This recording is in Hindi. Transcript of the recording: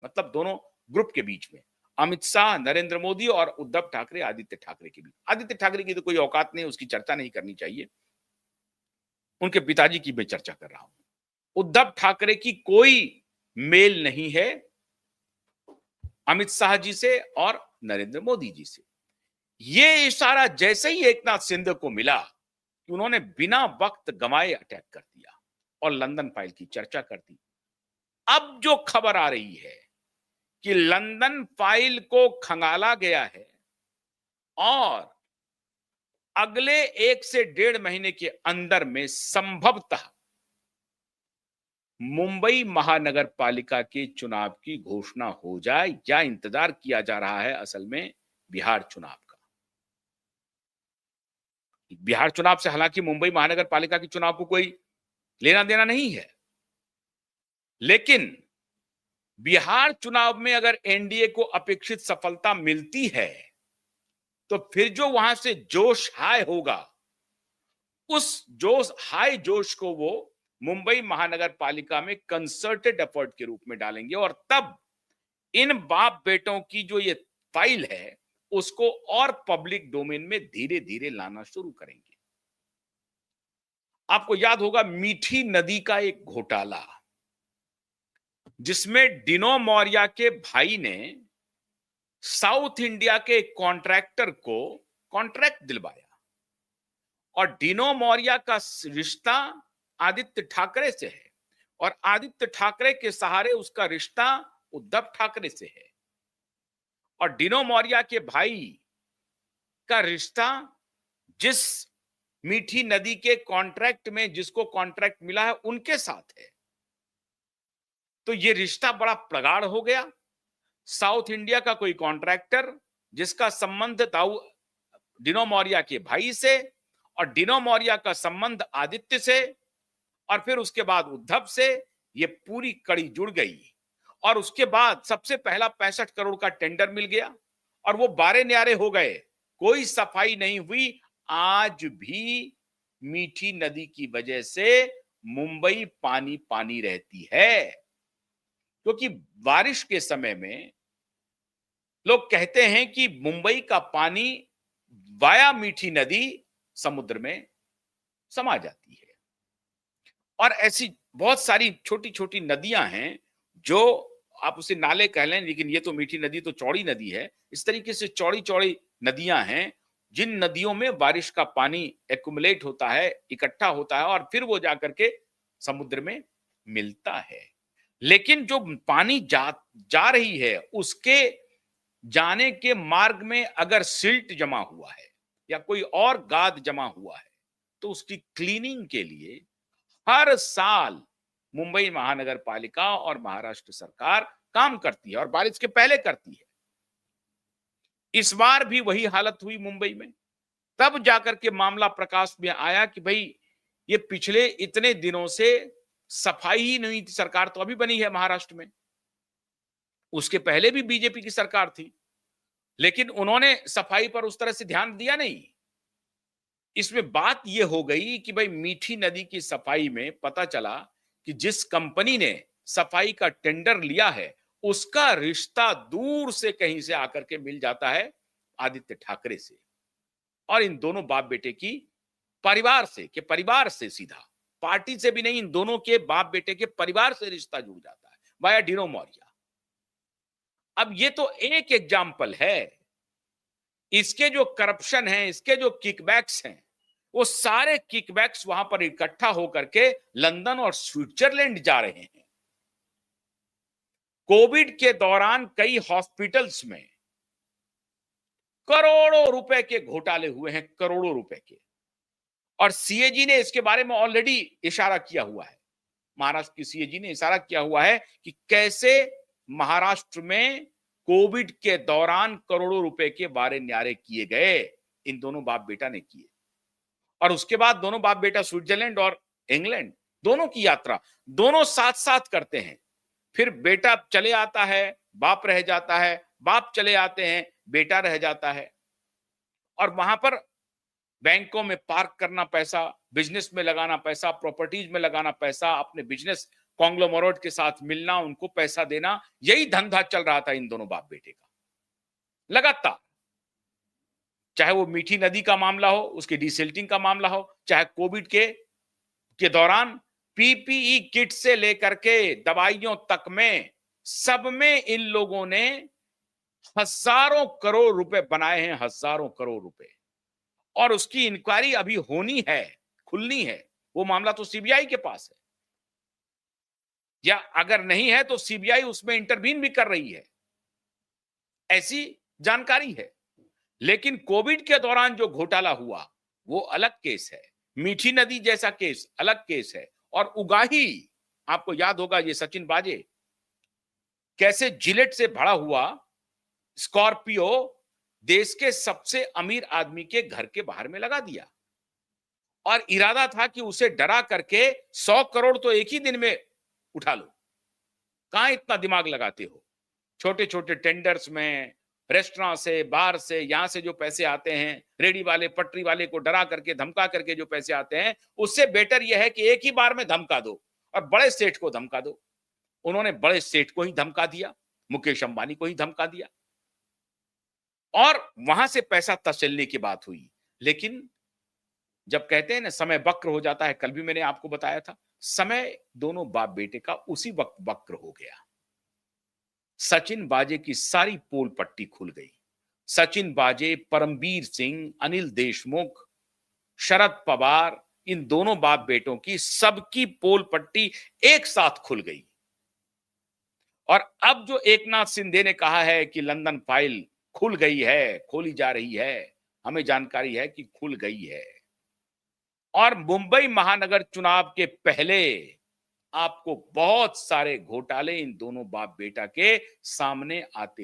मतलब दोनों ग्रुप के बीच में, अमित शाह, नरेंद्र मोदी और उद्धव ठाकरे, आदित्य ठाकरे के बीच। आदित्य ठाकरे की तो कोई औकात नहीं, उसकी चर्चा नहीं करनी चाहिए, उनके पिताजी की मैं चर्चा कर रहा हूं। उद्धव ठाकरे की कोई मेल नहीं है अमित शाह जी से और नरेंद्र मोदी जी से। ये इशारा जैसे ही एकनाथ शिंदे को मिला कि उन्होंने बिना वक्त गंवाए अटैक कर दिया और लंदन फाइल की चर्चा कर दी। अब जो खबर आ रही है कि लंदन फाइल को खंगाला गया है और अगले 1 से 1.5 महीने के अंदर में संभवतः मुंबई महानगर पालिका के चुनाव की घोषणा हो जाए, या इंतजार किया जा रहा है असल में बिहार चुनाव का। बिहार चुनाव से हालांकि मुंबई महानगर पालिका के चुनाव को कोई लेना देना नहीं है, लेकिन बिहार चुनाव में अगर एनडीए को अपेक्षित सफलता मिलती है तो फिर जो वहां से जोश हाई होगा, उस जोश हाई जोश को वो मुंबई महानगर पालिका में कंसर्टेड एफर्ट के रूप में डालेंगे और तब इन बाप बेटों की जो ये फाइल है उसको और पब्लिक डोमेन में धीरे धीरे लाना शुरू करेंगे। आपको याद होगा मीठी नदी का एक घोटाला, जिसमें डिनो मौर्या के भाई ने साउथ इंडिया के कॉन्ट्रैक्टर को कॉन्ट्रैक्ट दिलवाया और डिनो मौर्या का रिश्ता आदित्य ठाकरे से है और आदित्य ठाकरे के सहारे उसका रिश्ता उद्धव ठाकरे से है और डिनो मौर्या के भाई का रिश्ता जिस मीठी नदी के कॉन्ट्रैक्ट में जिसको कॉन्ट्रैक्ट मिला है उनके साथ है। तो ये रिश्ता बड़ा प्रगाढ़ हो गया। साउथ इंडिया का कोई कॉन्ट्रैक्टर जिसका संबंध डिनो मौर्या के भाई से और डिनो मौर्या का संबंध आदित्य से और फिर उसके बाद उद्धव से, ये पूरी कड़ी जुड़ गई और उसके बाद सबसे पहला 65 करोड़ का टेंडर मिल गया और वो बारे न्यारे हो गए, कोई सफाई नहीं हुई। आज भी मीठी नदी की वजह से मुंबई पानी पानी रहती है, क्योंकि बारिश के समय में लोग कहते हैं कि मुंबई का पानी वाया मीठी नदी समुद्र में समा जाती है और ऐसी बहुत सारी छोटी छोटी नदियां हैं जो आप उसे नाले कह लें, लेकिन ये तो मीठी नदी तो चौड़ी नदी है। इस तरीके से चौड़ी चौड़ी नदियां हैं जिन नदियों में बारिश का पानी एक्युमुलेट होता है, इकट्ठा होता है और फिर वो जाकर के समुद्र में मिलता है। लेकिन जो पानी जा रही है उसके जाने के मार्ग में अगर सिल्ट जमा हुआ है या कोई और गाद जमा हुआ है तो उसकी क्लीनिंग के लिए हर साल मुंबई महानगर पालिका और महाराष्ट्र सरकार काम करती है और बारिश के पहले करती है। इस बार भी वही हालत हुई मुंबई में। तब जाकर के मामला प्रकाश में आया कि भाई ये पिछले इतने दिनों से सफाई ही नहीं थी। सरकार तो अभी बनी है महाराष्ट्र में, उसके पहले भी बीजेपी की सरकार थी, लेकिन उन्होंने सफाई पर उस तरह से ध्यान दिया नहीं। इसमें बात यह हो गई कि भाई मीठी नदी की सफाई में पता चला कि जिस कंपनी ने सफाई का टेंडर लिया है उसका रिश्ता दूर से कहीं से आकर के मिल जाता है आदित्य ठाकरे से और इन दोनों बाप बेटे की परिवार से सीधा, पार्टी से भी नहीं, इन दोनों के बाप बेटे के परिवार से रिश्ता जुड़ जाता है वाया डिनो मौर्या। अब ये तो एक एग्जाम्पल है, इसके जो करप्शन है, इसके जो किकबैक्स हैं, वो सारे किकबैक्स वहां पर इकट्ठा होकर के लंदन और स्विट्जरलैंड जा रहे हैं। कोविड के दौरान कई हॉस्पिटल्स में करोड़ों रुपए के घोटाले हुए हैं, करोड़ों रुपए के, और सीएजी ने इसके बारे में ऑलरेडी इशारा किया हुआ है। महाराष्ट्र की सीएजी ने इशारा किया हुआ है कि कैसे महाराष्ट्र में कोविड के दौरान करोड़ों रुपए के बारे न्यारे किए गए, इन दोनों बाप बेटा ने किए। और उसके बाद दोनों बाप बेटा स्विट्जरलैंड और इंग्लैंड दोनों की यात्रा दोनों साथ साथ करते हैं। फिर बेटा चले आता है, बाप रह जाता है, बाप चले आते हैं, बेटा रह जाता है, और वहां पर बैंकों में पार्क करना पैसा, बिजनेस में लगाना पैसा, प्रॉपर्टीज में लगाना पैसा, अपने बिजनेस कॉन्ग्लोमरेट के साथ मिलना, उनको पैसा देना, यही धंधा चल रहा था इन दोनों बाप बेटे का लगातार। चाहे वो मीठी नदी का मामला हो, उसकी डिसिल्टिंग का मामला हो, चाहे कोविड के दौरान पीपीई किट से लेकर के दवाइयों तक में, सब में इन लोगों ने हजारों करोड़ रुपए बनाए हैं, हजारों करोड़ रुपए। और उसकी इंक्वायरी अभी होनी है, खुलनी है। वो मामला तो सीबीआई के पास है, या अगर नहीं है तो सीबीआई उसमें इंटरवीन भी कर रही है, ऐसी जानकारी है। लेकिन कोविड के दौरान जो घोटाला हुआ वो अलग केस है, मीठी नदी जैसा केस अलग केस है। और उगाही, आपको याद होगा ये सचिन बाजे कैसे जिलेट से भरा हुआ स्कॉर्पियो देश के सबसे अमीर आदमी के घर के बाहर में लगा दिया, और इरादा था कि उसे डरा करके 100 करोड़ तो एक ही दिन में उठा लो। कहां इतना दिमाग लगाते हो? छोटे छोटे टेंडर्स में, रेस्टोरेंट से, बार से, यहां से जो पैसे आते हैं, रेडी वाले पटरी वाले को डरा करके धमका करके जो पैसे आते हैं, उससे बेटर यह है कि एक ही बार में धमका दो और बड़े सेठ को धमका दो। उन्होंने बड़े सेठ को ही धमका दिया, मुकेश अंबानी को ही धमका दिया, और वहां से पैसा तसल्ली की बात हुई। लेकिन जब कहते हैं ना समय वक्र हो जाता है, कल भी मैंने आपको बताया था, समय दोनों बाप बेटे का उसी वक्त वक्र हो गया। सचिन बाजे की सारी पोल पट्टी खुल गई। सचिन बाजे, परमबीर सिंह, अनिल देशमुख, शरद पवार, इन दोनों बाप बेटों की सबकी पोल पट्टी एक साथ खुल गई। और अब जो एकनाथ शिंदे ने कहा है कि लंदन फाइल खुल गई है, खोली जा रही है, हमें जानकारी है कि खुल गई है। और मुंबई महानगर चुनाव के पहले आपको बहुत सारे घोटाले इन दोनों बाप बेटा के सामने आते